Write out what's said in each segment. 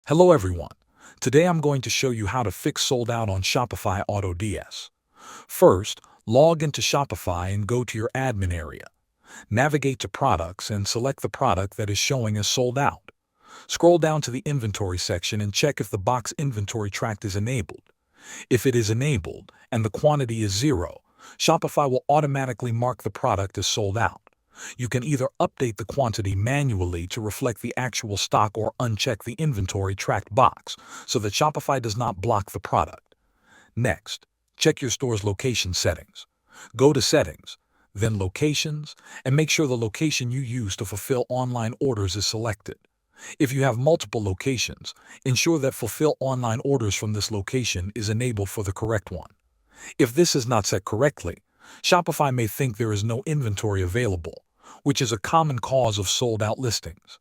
Hello everyone. Today I'm going to show you how to fix sold out on Shopify AutoDS. First, log into Shopify and go to your admin area. Navigate to Products and select the product that is showing as sold out. Scroll down to the Inventory section and check if the box inventory tracked is enabled. If it is enabled and the quantity is 0, Shopify will automatically mark the product as sold out. You can either update the quantity manually to reflect the actual stock or uncheck the inventory tracked box so that Shopify does not block the product. Next, check your store's location settings. Go to Settings, then Locations, and make sure the location you use to fulfill online orders is selected. If you have multiple locations, ensure that Fulfill Online Orders from this location is enabled for the correct one. If this is not set correctly, Shopify may think there is no inventory available, which is a common cause of sold-out listings.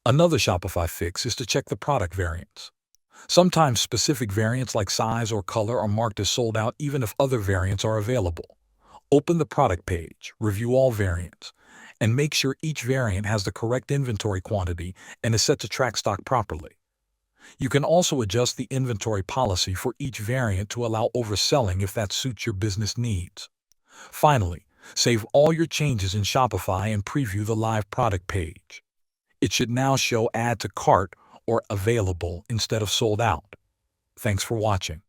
Another Shopify fix is to check the product variants. Sometimes specific variants like size or color are marked as sold out even if other variants are available. Open the product page, review all variants, and make sure each variant has the correct inventory quantity and is set to track stock properly. You can also adjust the inventory policy for each variant to allow overselling if that suits your business needs. Finally, save all your changes in Shopify and preview the live product page. It should now show Add to Cart or Available instead of Sold Out. Thanks for watching.